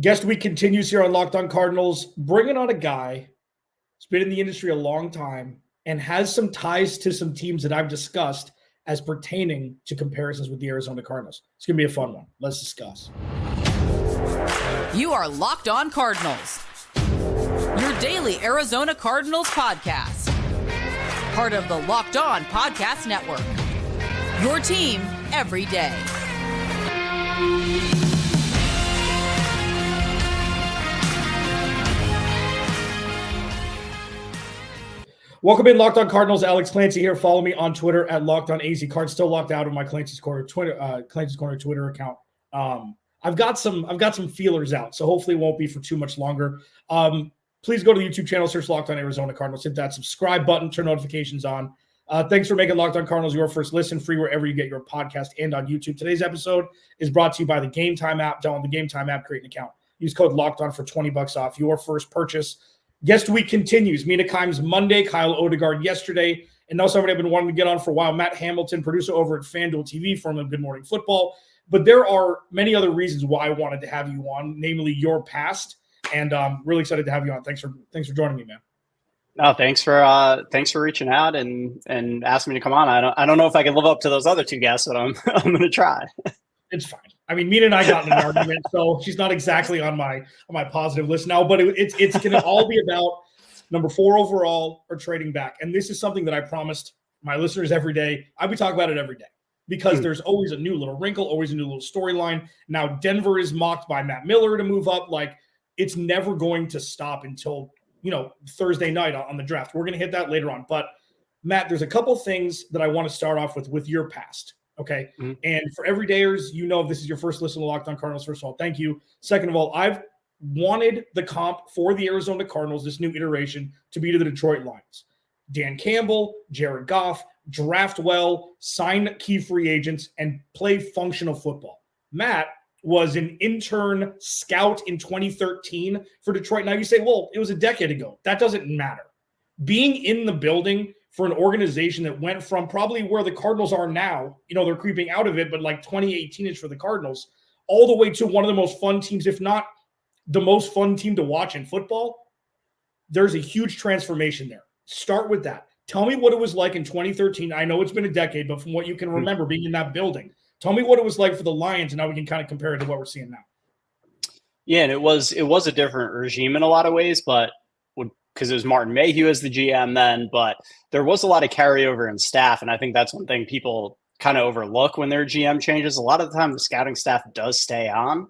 Guest week continues here on Locked On Cardinals, bringing on a guy who's been in the industry a long time and has some ties to some teams that I've discussed as pertaining to comparisons with the Arizona Cardinals. It's going to be a fun one. Let's discuss. You are Locked On Cardinals, your daily Arizona Cardinals podcast. Part of the Locked On Podcast Network, your team every day. Welcome in, Locked On Cardinals. Alex Clancy here. Follow me on Twitter at Locked On AZ Card. Still locked out of my Clancy's Corner Twitter account. I've got some feelers out, so hopefully it won't be for too much longer. Please go to the YouTube channel, search Locked On Arizona Cardinals, hit that subscribe button, turn notifications on. Thanks for making Locked On Cardinals your first listen, free wherever you get your podcast and on YouTube. Today's episode is brought to you by the GameTime app. Download the GameTime app, create an account. Use code Locked On for $20 off your first purchase. Guest week continues. Mina Kimes Monday, Kyle Odegaard yesterday, and now somebody I've been wanting to get on for a while, Matt Hamilton, producer over at FanDuel TV, formerly of Good Morning Football. But there are many other reasons why I wanted to have you on, namely your past, and I'm really excited to have you on. Thanks for joining me, man. No, thanks for reaching out and asking me to come on. I don't know if I can live up to those other two guests, but I'm going to try. It's fine. I mean, Mina and I got in an argument, so she's not exactly on my positive list now. But it's going to all be about number 4 overall or trading back. And this is something that I promised my listeners every day. I'll be talking about it every day because there's always a new little wrinkle, always a new little storyline. Now Denver is mocked by Matt Miller to move up. Like, it's never going to stop until Thursday night on the draft. We're going to hit that later on. But Matt, there's a couple things that I want to start off with your past. Okay. Mm-hmm. And for everydayers, if this is your first listen to Locked On Cardinals, first of all, thank you. Second of all, I've wanted the comp for the Arizona Cardinals, this new iteration, to be to the Detroit Lions. Dan Campbell, Jared Goff, draft well, sign key free agents, and play functional football. Matt was an intern scout in 2013 for Detroit. Now you say, well, it was a decade ago. That doesn't matter. Being in the building for an organization that went from probably where the Cardinals are now, they're creeping out of it, but like 2018-ish for the Cardinals, all the way to one of the most fun teams, if not the most fun team to watch in football, there's a huge transformation there. Start with that. Tell me what it was like in 2013. I know it's been a decade, but from what you can remember being in that building, tell me what it was like for the Lions, and now we can kind of compare it to what we're seeing now. Yeah, and it was a different regime in a lot of ways, but because it was Martin Mayhew as the GM then, but there was a lot of carryover in staff. And I think that's one thing people kind of overlook when their GM changes. A lot of the time the scouting staff does stay on,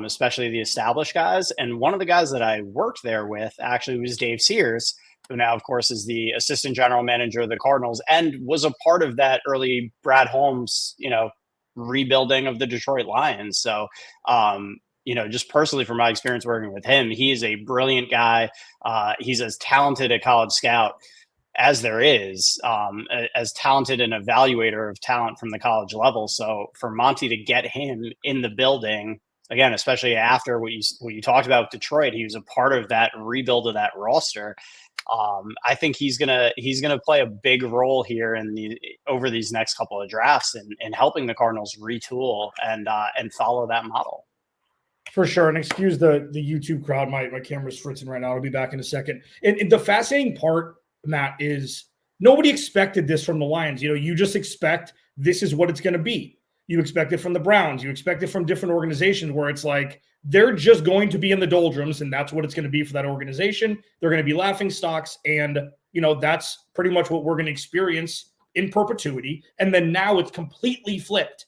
especially the established guys. And one of the guys that I worked there with actually was Dave Sears, who now, of course, is the assistant general manager of the Cardinals and was a part of that early Brad Holmes, rebuilding of the Detroit Lions. So, just personally from my experience working with him, he is a brilliant guy. He's as talented a college scout as there is, as talented an evaluator of talent from the college level. So for Monty to get him in the building, again, especially after what you talked about with Detroit, he was a part of that rebuild of that roster. I think he's gonna play a big role here over these next couple of drafts in helping the Cardinals retool and follow that model. For sure. And excuse the YouTube crowd. My camera's fritzing right now. I'll be back in a second. And the fascinating part, Matt, is nobody expected this from the Lions. You just expect this is what it's going to be. You expect it from the Browns. You expect it from different organizations where it's like they're just going to be in the doldrums, and that's what it's going to be for that organization. They're going to be laughing stocks, and that's pretty much what we're going to experience in perpetuity. And then now it's completely flipped.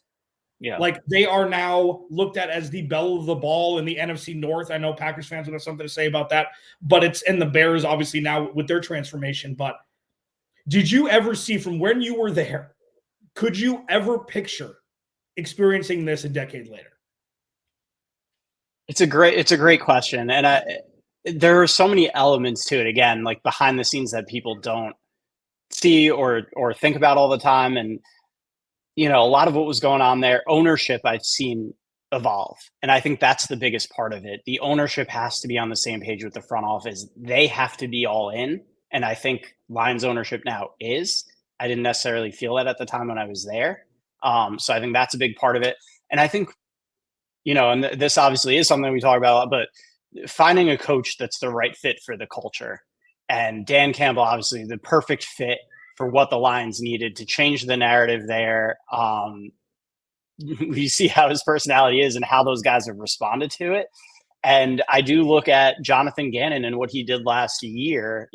Yeah, like they are now looked at as the belle of the ball in the NFC North. I know Packers fans would have something to say about that, but it's in the Bears obviously now with their transformation. But did you ever see from when you were there, could you ever picture experiencing this a decade later? It's a great question. And there are so many elements to it, again, like behind the scenes that people don't see or think about all the time. And a lot of what was going on there, ownership I've seen evolve. And I think that's the biggest part of it. The ownership has to be on the same page with the front office. They have to be all in. And I think Lions ownership now is. I didn't necessarily feel that at the time when I was there. So I think that's a big part of it. And I think, and this obviously is something we talk about a lot, but finding a coach that's the right fit for the culture. And Dan Campbell, obviously the perfect fit for what the Lions needed to change the narrative there. We see how his personality is and how those guys have responded to it. And I do look at Jonathan Gannon and what he did last year.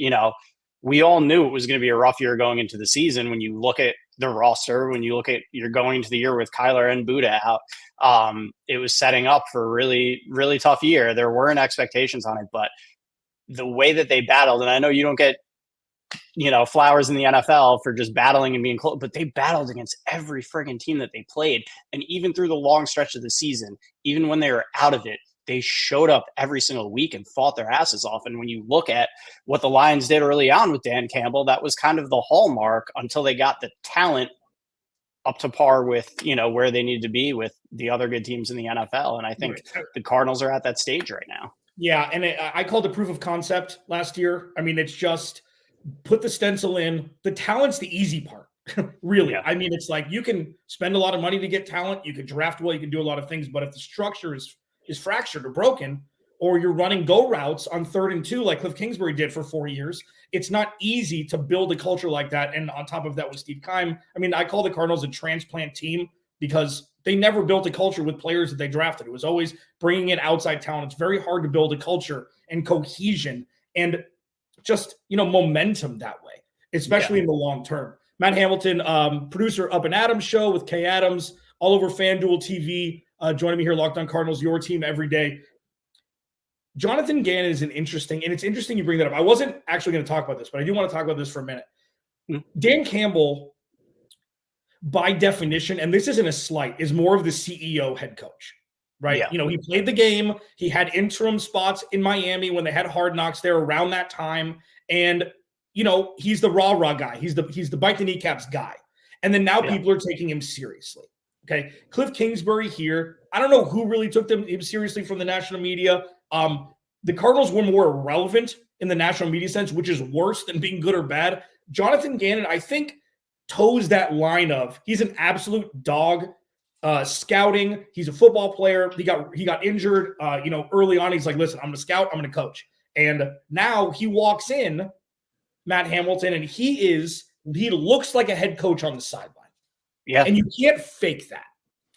We all knew it was going to be a rough year going into the season. When you look at the roster, when you look at you're going into the year with Kyler and Buda out, it was setting up for a really, really tough year. There weren't expectations on it, but the way that they battled, and I know you don't get, flowers in the NFL for just battling and being close, but they battled against every friggin' team that they played. And even through the long stretch of the season, even when they were out of it, they showed up every single week and fought their asses off. And when you look at what the Lions did early on with Dan Campbell, that was kind of the hallmark until they got the talent up to par with, where they needed to be with the other good teams in the NFL. And I think the Cardinals are at that stage right now. Yeah. And I called it proof of concept last year. I mean, it's just put the stencil in. The talent's the easy part. Really. Yeah. I mean, it's like you can spend a lot of money to get talent. You can draft well, you can do a lot of things, but if the structure is fractured or broken, or you're running go routes on 3rd and 2 like Cliff Kingsbury did for 4 years, it's not easy to build a culture like that. And on top of that with Steve Keim, I mean, I call the Cardinals a transplant team because they never built a culture with players that they drafted. It was always bringing in outside talent. It's very hard to build a culture and cohesion and just, momentum that way, especially in the long term. Matt Hamilton, producer Up and Adams show with Kay Adams, all over FanDuel TV. Joining me here, Locked On Cardinals, your team every day. Jonathan Gannon is interesting, and it's interesting you bring that up. I wasn't actually going to talk about this, but I do want to talk about this for a minute. Dan Campbell, by definition, and this isn't a slight, is more of the CEO head coach, right? Yeah. He played the game. He had interim spots in Miami when they had Hard Knocks there around that time, and he's the rah-rah guy. He's the bite the kneecaps guy, and then now people are taking him seriously. Okay, Cliff Kingsbury here. I don't know who really took him seriously from the national media. The Cardinals were more irrelevant in the national media sense, which is worse than being good or bad. Jonathan Gannon, I think, toes that line of he's an absolute dog. Scouting, he's a football player. He got injured. Early on, he's like, listen, I'm going to scout. I'm going to coach. And now he walks in, Matt Hamilton, and he looks like a head coach on the sideline. Yeah. And you can't fake that.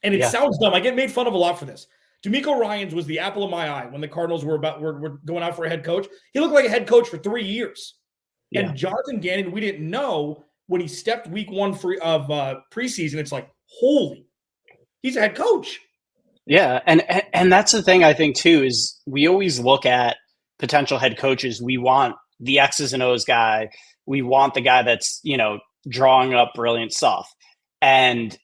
And it sounds dumb. I get made fun of a lot for this. DeMeco Ryans was the apple of my eye when the Cardinals were going out for a head coach. He looked like a head coach for 3 years. Yeah. And Jonathan Gannon, we didn't know when he stepped week 1 of preseason. It's like, holy, he's a head coach. Yeah. And that's the thing I think too, is we always look at potential head coaches. We want the X's and O's guy. We want the guy that's, drawing up brilliant stuff. And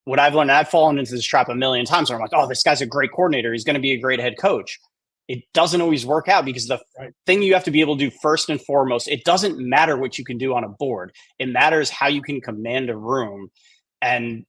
what I've learned, I've fallen into this trap a million times where I'm like, oh, this guy's a great coordinator. He's going to be a great head coach. It doesn't always work out because the thing you have to be able to do first and foremost, it doesn't matter what you can do on a board. It matters how you can command a room. And,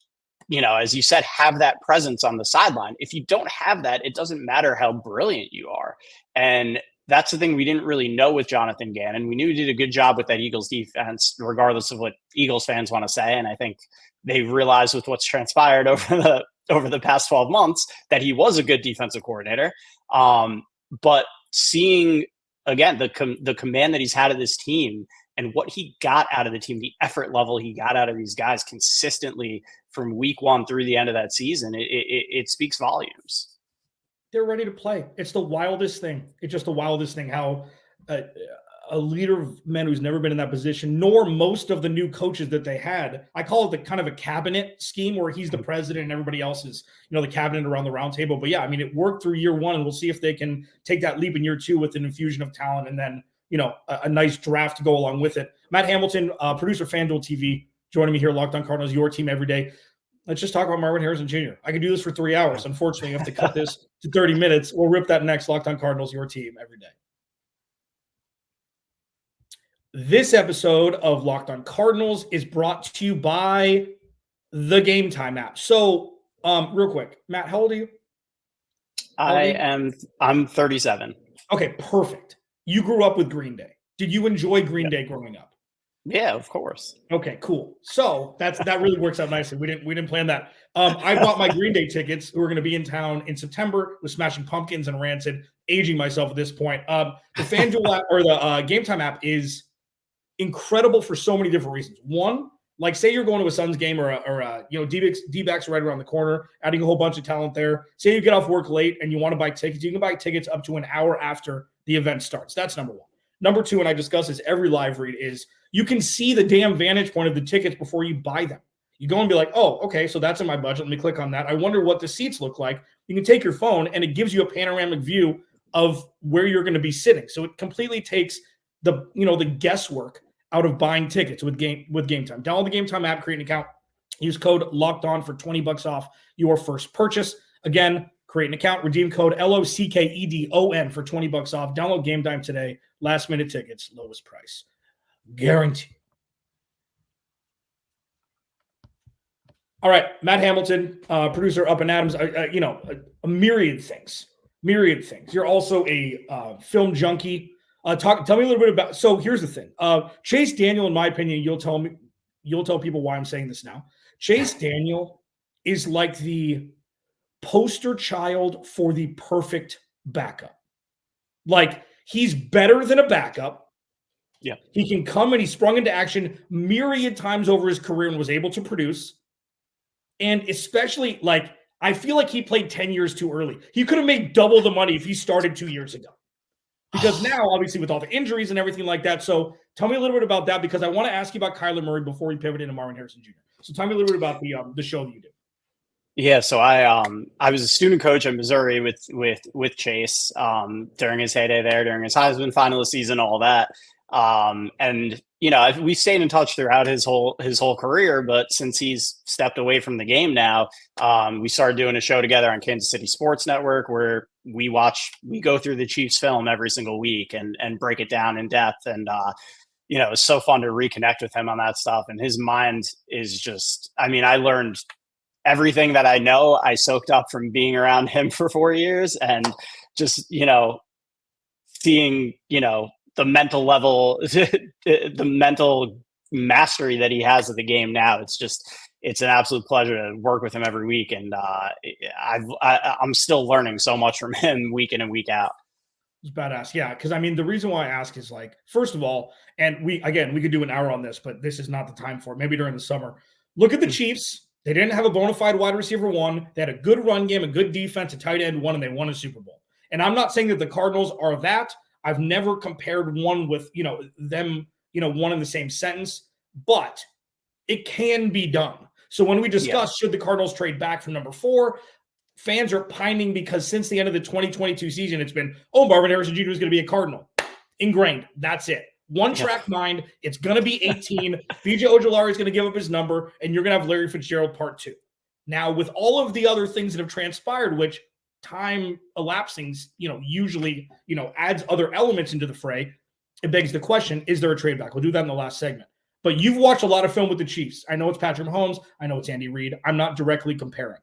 as you said, have that presence on the sideline. If you don't have that, it doesn't matter how brilliant you are. And that's the thing we didn't really know with Jonathan Gannon. We knew he did a good job with that Eagles defense, regardless of what Eagles fans want to say. And I think they realized with what's transpired over the past 12 months that he was a good defensive coordinator. But seeing, again, the command that he's had of this team and what he got out of the team, the effort level he got out of these guys consistently from week 1 through the end of that season, it speaks volumes. They're ready to play. It's the wildest thing. It's just the wildest thing how a leader of men who's never been in that position, nor most of the new coaches that they had. I call it the kind of a cabinet scheme where he's the president and everybody else is, the cabinet around the round table. But yeah, I mean, it worked through year 1, and we'll see if they can take that leap in year 2 with an infusion of talent and then, a nice draft to go along with it. Matt Hamilton, producer FanDuel TV, joining me here, Locked On Cardinals, your team every day. Let's just talk about Marvin Harrison Jr. I could do this for 3 hours. Unfortunately, you have to cut this to 30 minutes. We'll rip that next. Locked On Cardinals, your team every day. This episode of Locked On Cardinals is brought to you by the GameTime app. So, real quick, Matt, how old are you? I'm 37. Okay, perfect. You grew up with Green Day. Did you enjoy Green Day growing up? Yeah, of course. Okay, cool. So that really works out nicely. We didn't plan that. I bought my Green Day tickets, who are going to be in town in September with Smashing Pumpkins and Rancid. Aging myself at this point. The FanDuel app or the GameTime app is incredible for so many different reasons. One, like say you're going to a Suns game or D-backs right around the corner, adding a whole bunch of talent there. Say you get off work late and you want to buy tickets. You can buy tickets up to an hour after the event starts. That's number one. Number two, and I discuss this every live read, is you can see the damn vantage point of the tickets before you buy them. You go and be like, oh, okay, so that's in my budget. Let me click on that. I wonder what the seats look like. You can take your phone and it gives you a panoramic view of where you're going to be sitting. So it completely takes the guesswork out of buying tickets with GameTime. Download the GameTime app, create an account, use code LOCKEDON for $20 off your first purchase. Again, create an account, redeem code LOCKEDON for $20 off. Download GameTime today. Last minute tickets, lowest price. Guaranteed. All right, Matt Hamilton, producer Up and Adams, a myriad things. You're also a film junkie. Tell me a little bit about. So here's the thing. Chase Daniel, in my opinion, you'll tell people why I'm saying this now. Chase Daniel is like the poster child for the perfect backup. Like he's better than a backup. Yeah, he can come and he sprung into action myriad times over his career and was able to produce. And especially, like, I feel like he played 10 years too early. He could have made double the money if he started 2 years ago. Because now, obviously, with all the injuries and everything like that. So tell me a little bit about that, because I want to ask you about Kyler Murray before we pivot into Marvin Harrison Jr. So tell me a little bit about the show that you do. Yeah, so I was a student coach in Missouri with Chase during his heyday there, during his Heisman finalist season, all that. And we stayed in touch throughout his whole career, but since he's stepped away from the game now, we started doing a show together on Kansas City Sports Network where we go through the Chiefs film every single week and break it down in depth. And, it's so fun to reconnect with him on that stuff. And his mind is just, I learned everything that I know. I soaked up from being around him for 4 years and just, seeing, the mental level, the mental mastery that he has of the game now. It's an absolute pleasure to work with him every week. And I'm still learning so much from him week in and week out. It's badass. Yeah. Cause the reason why I ask is, like, first of all, and we could do an hour on this, but this is not the time for it. Maybe during the summer. Look at the Chiefs. They didn't have a bona fide wide receiver one. They had a good run game, a good defense, a tight end one, and they won a Super Bowl. And I'm not saying that the Cardinals are that. I've never compared one with, them, one in the same sentence, but it can be done. So when we discuss should the Cardinals trade back from number 4, fans are pining because since the end of the 2022 season, it's been, Marvin Harrison Jr. is going to be a Cardinal. Ingrained. That's it. One track mind. It's going to be 18. BJ Ojolari is going to give up his number, and you're going to have Larry Fitzgerald part 2. Now, with all of the other things that have transpired, which time elapsing, usually, adds other elements into the fray, it begs the question, is there a trade back? We'll do that in the last segment. But you've watched a lot of film with the Chiefs. I know it's Patrick Mahomes. I know it's Andy Reid. I'm not directly comparing.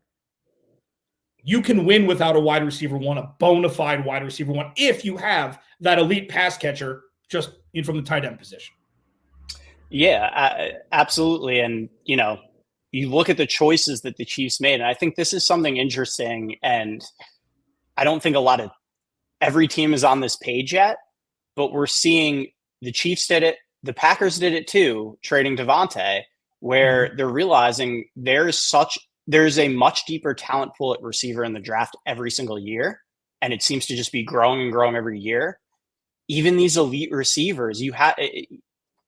You can win without a wide receiver one, a bona fide wide receiver one, if you have that elite pass catcher just from the tight end position. Yeah, absolutely. And, you look at the choices that the Chiefs made, and I think this is something interesting, and I don't think every team is on this page yet, but we're seeing the Chiefs did it, the Packers did it too, trading Devontae, where they're realizing there's a much deeper talent pool at receiver in the draft every single year, and it seems to just be growing and growing every year. Even these elite receivers,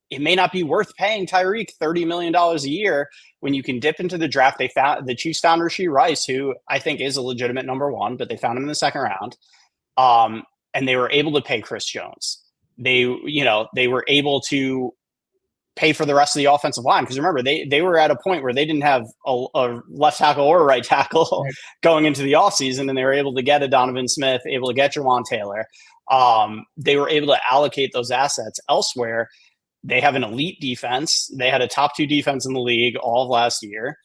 it may not be worth paying Tyreek $30 million a year when you can dip into the draft. The Chiefs found Rashee Rice, who I think is a legitimate number 1, but they found him in the second round. And they were able to pay Chris Jones. They were able to pay for the rest of the offensive line. Because remember, they were at a point where they didn't have a left tackle or a right tackle going into the offseason, and they were able to get a Donovan Smith, able to get Jawan Taylor. They were able to allocate those assets elsewhere. They have an elite defense. They had a top 2 defense in the league all of last year.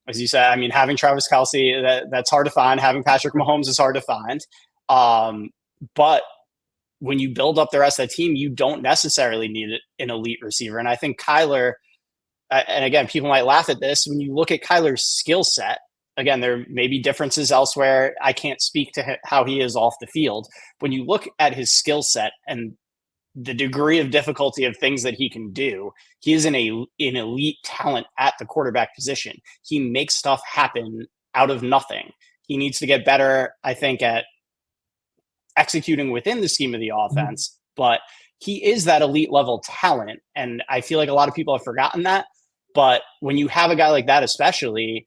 As you said, having Travis Kelce, that's hard to find. Having Patrick Mahomes is hard to find. But when you build up the rest of the team, you don't necessarily need an elite receiver. And I think Kyler, and again, people might laugh at this, when you look at Kyler's skill set, again, there may be differences elsewhere. I can't speak to how he is off the field. When you look at his skill set and the degree of difficulty of things that he can do, he is an elite talent at the quarterback position. He makes stuff happen out of nothing. He needs to get better, I think, at executing within the scheme of the offense, but he is that elite level talent. And I feel like a lot of people have forgotten that. But when you have a guy like that, especially,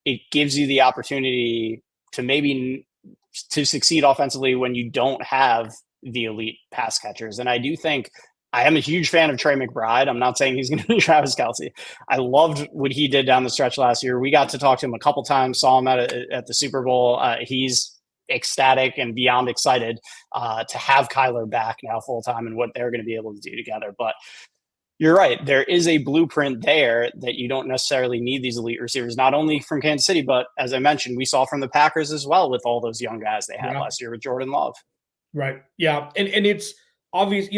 it gives you the opportunity to succeed offensively when you don't have the elite pass catchers. And I do think I am a huge fan of Trey McBride. I'm not saying he's going to be Travis Kelce. I loved what he did down the stretch last year. We got to talk to him a couple times, saw him at the Super Bowl. He's ecstatic and beyond excited to have Kyler back now full time and what they're going to be able to do together. But you're right. There is a blueprint there that you don't necessarily need these elite receivers, not only from Kansas City, but as I mentioned, we saw from the Packers as well with all those young guys they had last year with Jordan Love. Right. Yeah. And it's obvious,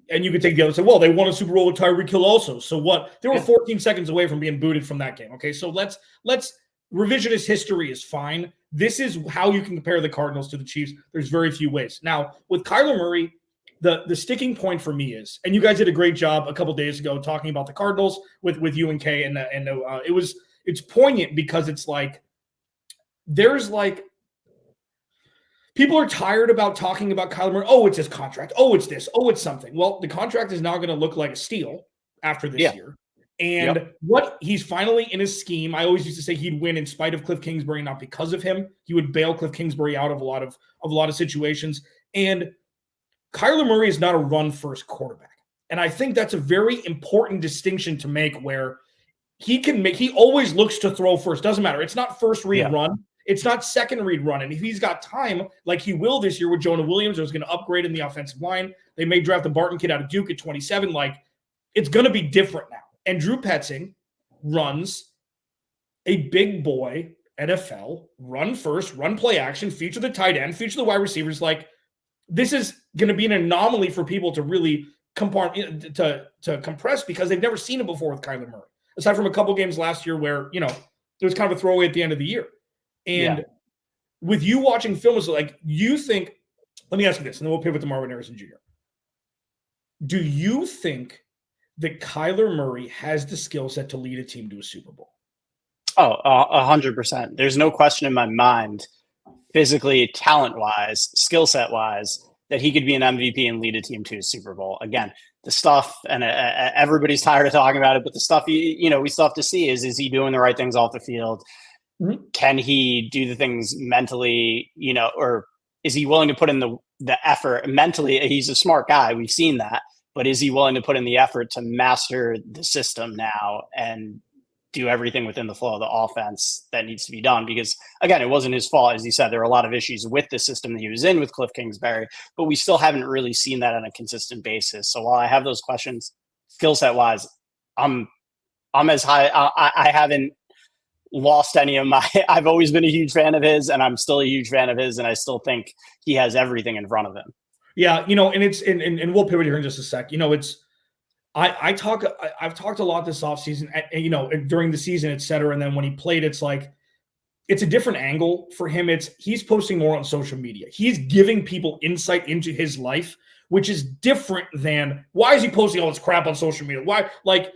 and you could take the other side. Well, they won a Super Bowl with Tyreek Hill also. So what? They were 14 seconds away from being booted from that game. Okay. So let's revisionist history is fine. This is how you can compare the Cardinals to the Chiefs. There's very few ways. Now, with Kyler Murray, the sticking point for me is, and you guys did a great job a couple days ago talking about the Cardinals with you and Kay, and it's poignant because it's like there's like people are tired about talking about Kyler Murray. Oh, it's his contract. Oh, it's this. Oh, it's something. Well, the contract is now going to look like a steal after this year. And what he's finally in his scheme, I always used to say he'd win in spite of Cliff Kingsbury, not because of him. He would bail Cliff Kingsbury out of a lot of situations. And Kyler Murray is not a run-first quarterback. And I think that's a very important distinction to make where he always looks to throw first. Doesn't matter. It's not first read run. It's not second read run. And if he's got time, like he will this year with Jonah Williams, who's going to upgrade in the offensive line. They may draft the Barton kid out of Duke at 27. Like, it's going to be different now. And Drew Petzing runs a big boy NFL, run first, run play action, feature the tight end, feature the wide receivers. Like, this is going to be an anomaly for people to really to compress because they've never seen it before with Kyler Murray. Aside from a couple games last year where, it was kind of a throwaway at the end of the year. And with you watching film, is like, you think, let me ask you this, and then we'll pivot to Marvin Harrison Jr. Do you think that Kyler Murray has the skill set to lead a team to a Super Bowl? Oh, 100%. There's no question in my mind, physically, talent-wise, skill set-wise, that he could be an MVP and lead a team to a Super Bowl. Again, the stuff, and everybody's tired of talking about it, but the stuff, we still have to see is he doing the right things off the field? Mm-hmm. Can he do the things mentally, or is he willing to put in the effort mentally? He's a smart guy. We've seen that. But is he willing to put in the effort to master the system now and do everything within the flow of the offense that needs to be done? Because, again, it wasn't his fault. As you said, there were a lot of issues with the system that he was in with Cliff Kingsbury, but we still haven't really seen that on a consistent basis. So while I have those questions, skill set wise, I'm as high. I haven't lost any of my – I've always been a huge fan of his, and I'm still a huge fan of his, and I still think he has everything in front of him. Yeah, and it's and we'll pivot here in just a sec. I've talked a lot this offseason, during the season, et cetera. And then when he played, it's like, it's a different angle for him. He's posting more on social media. He's giving people insight into his life, which is different than, why is he posting all this crap on social media? Why? Like,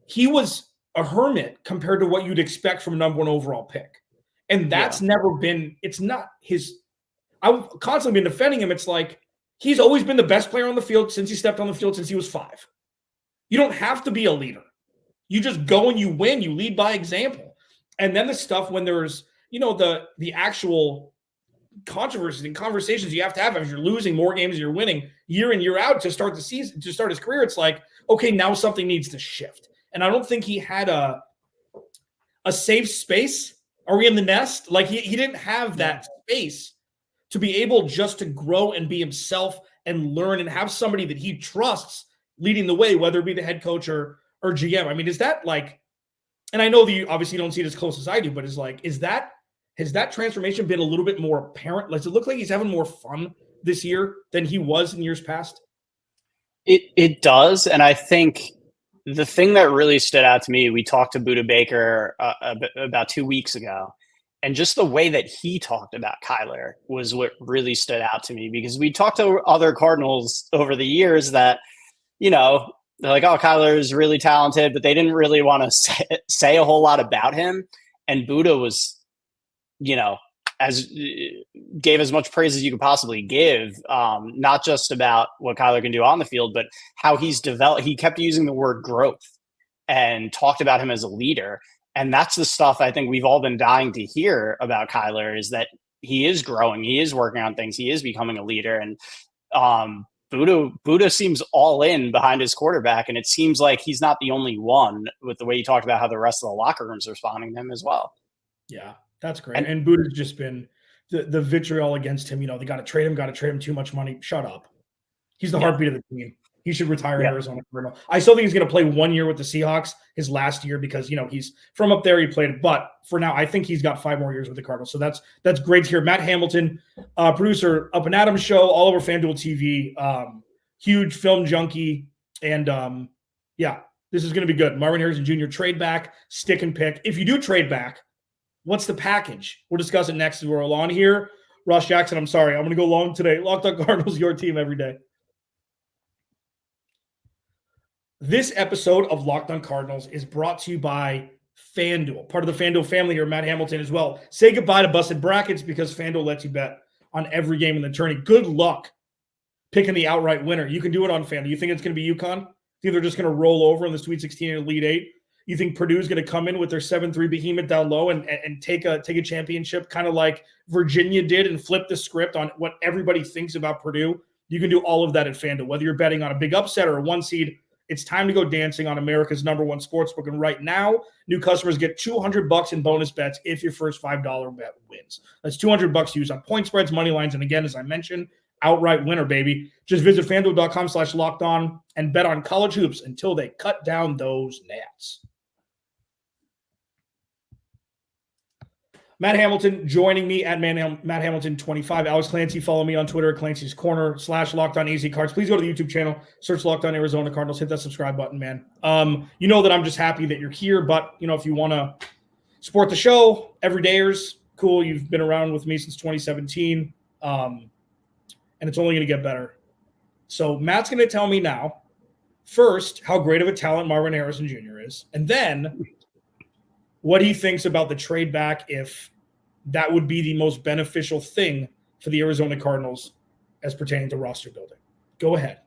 he was a hermit compared to what you'd expect from a number one overall pick. And that's never been, it's not his, I've constantly been defending him. It's like, he's always been the best player on the field since he stepped on the field since he was 5. You don't have to be a leader. You just go and you win. You lead by example. And then the stuff when there's, the actual controversies and conversations you have to have as you're losing more games than you're winning year in, year out to start the season, to start his career, it's like, okay, now something needs to shift. And I don't think he had a safe space. Are we in the nest? Like he didn't have that space to be able just to grow and be himself and learn and have somebody that he trusts leading the way, whether it be the head coach or GM. I mean, is that like, and I know that you obviously don't see it as close as I do, but has that transformation been a little bit more apparent? Does it look like he's having more fun this year than he was in years past? It does, and I think the thing that really stood out to me, we talked to Budda Baker about 2 weeks ago, and just the way that he talked about Kyler was what really stood out to me, because we talked to other Cardinals over the years that, they're like, oh, Kyler is really talented, but they didn't really want to say a whole lot about him. And Budda was, gave as much praise as you could possibly give, not just about what Kyler can do on the field, but how he's developed. He kept using the word growth and talked about him as a leader. And that's the stuff I think we've all been dying to hear about Kyler, is that he is growing. He is working on things. He is becoming a leader. And Budda seems all in behind his quarterback. And it seems like he's not the only one, with the way you talked about how the rest of the locker room's responding to him as well. Yeah, that's great. And Budda's just been the vitriol against him. They got to trade him, too much money. Shut up. He's the heartbeat of the team. He should retire in Arizona Cardinal. I still think he's going to play 1 year with the Seahawks, his last year, because, he's from up there. He played, but for now, I think he's got 5 more years with the Cardinals. So that's great to hear. Matt Hamilton, producer, Up and Adams show, all over FanDuel TV, huge film junkie. And this is going to be good. Marvin Harrison Jr. trade back, stick and pick. If you do trade back, what's the package? We'll discuss it next as we're all on here. Ross Jackson, I'm sorry. I'm going to go long today. Locked On Cardinals, your team every day. This episode of Locked On Cardinals is brought to you by FanDuel, part of the FanDuel family here, Matt Hamilton as well. Say goodbye to busted brackets, because FanDuel lets you bet on every game in the tourney. Good luck picking the outright winner. You can do it on FanDuel. You think it's going to be UConn? You think they're just going to roll over in the Sweet 16 and Elite 8? You think Purdue's going to come in with their 7-3 behemoth down low and take a championship, kind of like Virginia did, and flip the script on what everybody thinks about Purdue? You can do all of that at FanDuel, whether you're betting on a big upset or a 1 seed. It's time to go dancing on America's #1 sportsbook. And right now, new customers get $200 in bonus bets if your first $5 bet wins. That's $200 to use on point spreads, money lines, and again, as I mentioned, outright winner, baby. Just visit FanDuel.com/lockedon and bet on college hoops until they cut down those nets. Matt Hamilton joining me at Matt Hamilton 25. Alex Clancy, follow me on Twitter at Clancy's Corner /LockedOnAZCards. Please go to the YouTube channel, search Locked On Arizona Cardinals, hit that subscribe button, man. You know that I'm just happy that you're here, but if you want to support the show, everydayers, cool. You've been around with me since 2017, and it's only going to get better. So Matt's going to tell me now, first, how great of a talent Marvin Harrison Jr. is, and then what he thinks about the trade back, if that would be the most beneficial thing for the Arizona Cardinals as pertaining to roster building. Go ahead.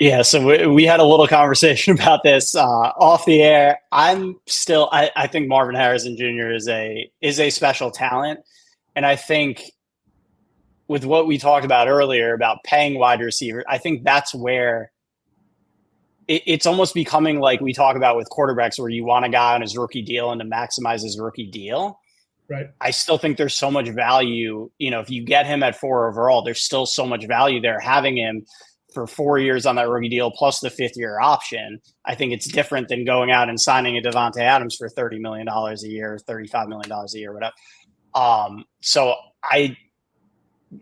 Yeah, so we had a little conversation about this off the air. I think Marvin Harrison Jr. is a special talent, and I think with what we talked about earlier about paying wide receiver, I think that's where it's almost becoming like we talk about with quarterbacks, where you want a guy on his rookie deal and to maximize his rookie deal. Right. I still think there's so much value. If you get him at 4 overall, there's still so much value there. Having him for 4 years on that rookie deal plus the 5th-year option, I think it's different than going out and signing a Devontae Adams for $30 million a year, $35 million a year, whatever. So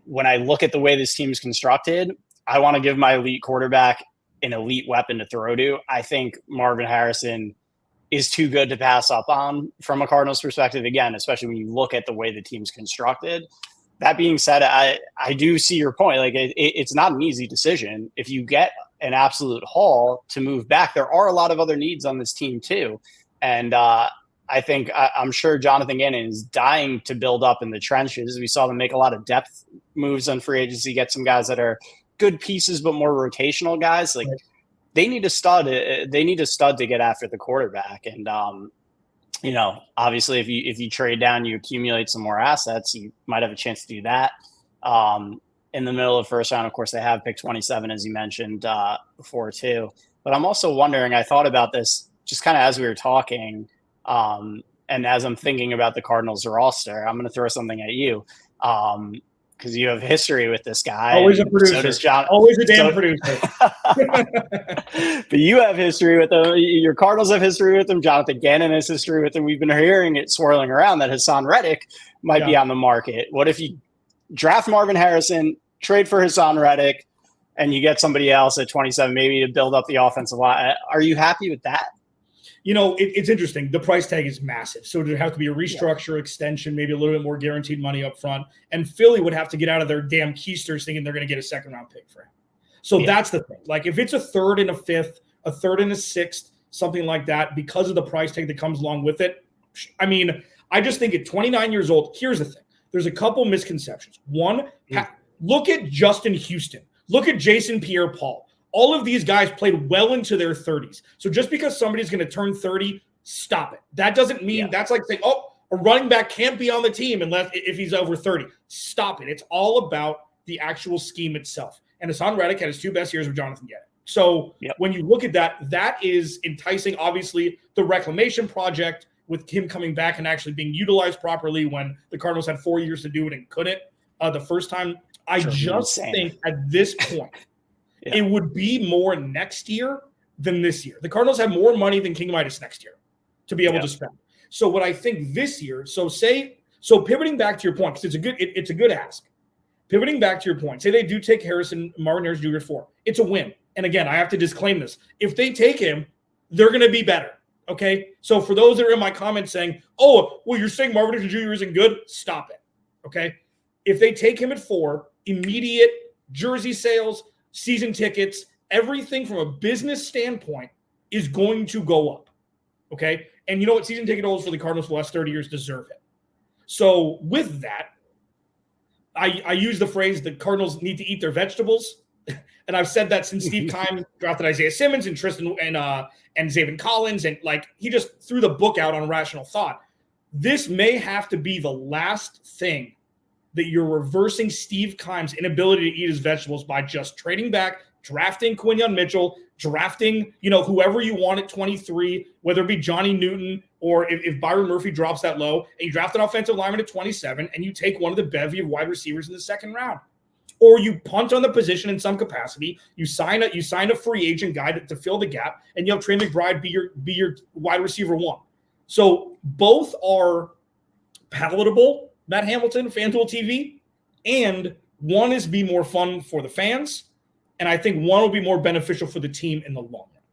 when I look at the way this team's constructed, I want to give my elite quarterback an elite weapon to throw to. I think Marvin Harrison is too good to pass up on from a Cardinals perspective, again, especially when you look at the way the team's constructed. That being said, I do see your point. Like it's not an easy decision. If you get an absolute haul to move back, there are a lot of other needs on this team too. And I'm sure Jonathan Gannon is dying to build up in the trenches. We saw them make a lot of depth moves on free agency, get some guys that are good pieces, but more rotational guys. Like they need a stud. They need a stud to get after the quarterback. And, obviously if you trade down, you accumulate some more assets, you might have a chance to do that. In the middle of the first round, of course, they have pick 27, as you mentioned before too. But I'm also wondering, I thought about this just kind of as we were talking, and as I'm thinking about the Cardinals roster, I'm going to throw something at you. Because you have history with this guy. Always a producer. So does John. Always a damn producer. But you have history with him. Your Cardinals have history with him. Jonathan Gannon has history with him. We've been hearing it swirling around that Hassan Reddick might be on the market. What if you draft Marvin Harrison trade for Hassan Reddick and you get somebody else at 27, maybe to build up the offensive line. Are you happy with that? It's interesting. The price tag is massive. So there'd have to be a restructure, extension, maybe a little bit more guaranteed money up front. And Philly would have to get out of their damn keisters thinking they're going to get a second-round pick for him. So that's the thing. Like, if it's a third and a fifth, a third and a sixth, something like that, because of the price tag that comes along with it, I mean, I just think at 29 years old, here's the thing. There's a couple misconceptions. One, look at Justin Houston. Look at Jason Pierre-Paul. All of these guys played well into their 30s. So just because somebody's going to turn 30, stop it. That doesn't mean that's like saying, a running back can't be on the team unless if he's over 30. Stop it. It's all about the actual scheme itself. And Hassan Reddick had his 2 best years with Jonathan Gannon. So when you look at that, that is enticing. Obviously, the reclamation project with him coming back and actually being utilized properly when the Cardinals had 4 years to do it and couldn't the first time. I just think at this point, it would be more next year than this year. The Cardinals have more money than King Midas next year to be able to spend. So what I think this year, so pivoting back to your point, because it's a good ask. Pivoting back to your point, say they do take Marvin Harrison Jr. 4. It's a win. And again, I have to disclaim this. If they take him, they're going to be better. Okay? So for those that are in my comments saying, you're saying Marvin Harrison Jr. isn't good, stop it. Okay? If they take him at 4, immediate jersey sales, season tickets, everything from a business standpoint is going to go up. Okay? And you know what? Season ticket holders for the Cardinals for the last 30 years deserve it. So with that, I use the phrase the Cardinals need to eat their vegetables. And I've said that since Steve Keim drafted Isaiah Simmons and Tristan and Zaven Collins. And he just threw the book out on rational thought. This may have to be the last thing that you're reversing Steve Keim's inability to eat his vegetables by just trading back, drafting Quinyon Mitchell, drafting, whoever you want at 23, whether it be Johnny Newton or if Byron Murphy drops that low, and you draft an offensive lineman at 27 and you take one of the bevy of wide receivers in the second round. Or you punt on the position in some capacity, you sign a free agent guy to fill the gap, and you have Trey McBride be your wide receiver 1. So both are palatable, Matt Hamilton, FanDuel TV, and one is be more fun for the fans, and I think one will be more beneficial for the team in the long run.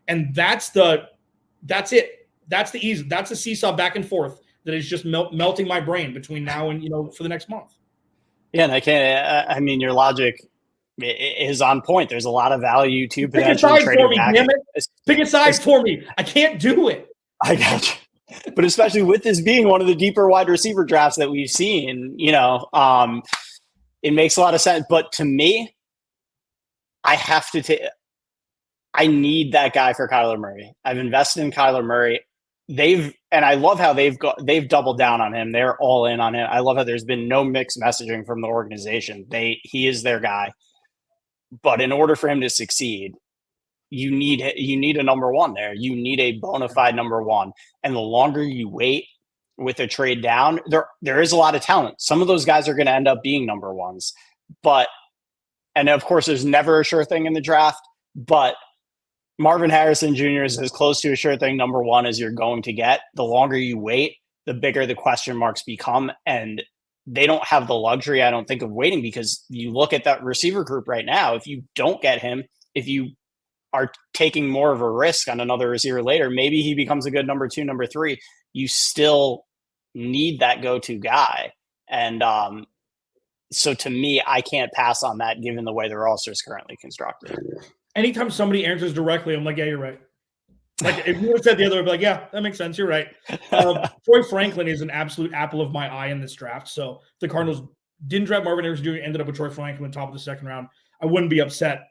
And that's it. That's the easy. That's the seesaw back and forth that is just melting my brain between now and for the next month. Yeah, and I mean, your logic is on point. There's a lot of value to potentially trading back. Pick a side for me. I can't do it. I got you. But especially with this being one of the deeper wide receiver drafts that we've seen, it makes a lot of sense. But to me, I have to I need that guy for Kyler Murray. I've invested in Kyler Murray. And I love how they've doubled down on him. They're all in on him. I love how there's been no mixed messaging from the organization. He is their guy. But in order for him to succeed, you need a number 1 there. You need a bona fide number 1. And the longer you wait with a trade down, there is a lot of talent. Some of those guys are going to end up being number 1s. And of course, there's never a sure thing in the draft, but Marvin Harrison Jr. is as close to a sure thing number 1 as you're going to get. The longer you wait, the bigger the question marks become. And they don't have the luxury, I don't think, of waiting, because you look at that receiver group right now. If you don't get him, if you are taking more of a risk on another receiver later, maybe he becomes a good number 2, number 3. You still need that go-to guy. And so to me, I can't pass on that given the way the roster is currently constructed. Anytime somebody answers directly, I'm like, yeah, you're right. Like, if you would have said the other, I'd be like, yeah, that makes sense. You're right. Troy Franklin is an absolute apple of my eye in this draft. So if the Cardinals didn't draft Marvin Harrison Jr., ended up with Troy Franklin top of the second round, I wouldn't be upset.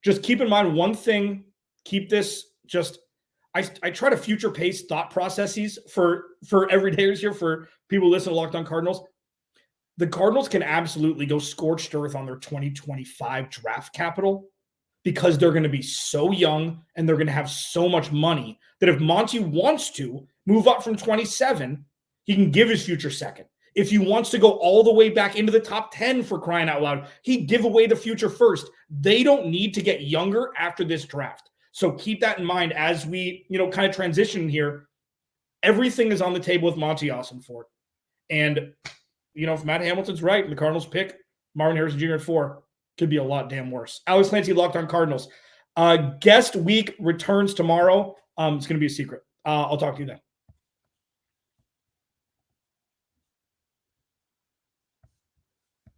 Just keep in mind one thing. Keep this just – I try to future pace thought processes for everydayers here, for people listening to Locked On Cardinals. The Cardinals can absolutely go scorched earth on their 2025 draft capital, because they're going to be so young and they're going to have so much money that if Monty wants to move up from 27, he can give his future second. If he wants to go all the way back into the top 10, for crying out loud, he'd give away the future first. They don't need to get younger after this draft. So keep that in mind as we, kind of transition here. Everything is on the table with Monty Austin for it. And, if Matt Hamilton's right, the Cardinals pick Marvin Harrison Jr. at 4. Could be a lot damn worse. Alex Clancy, Locked On Cardinals. Guest week returns tomorrow. It's going to be a secret. I'll talk to you then.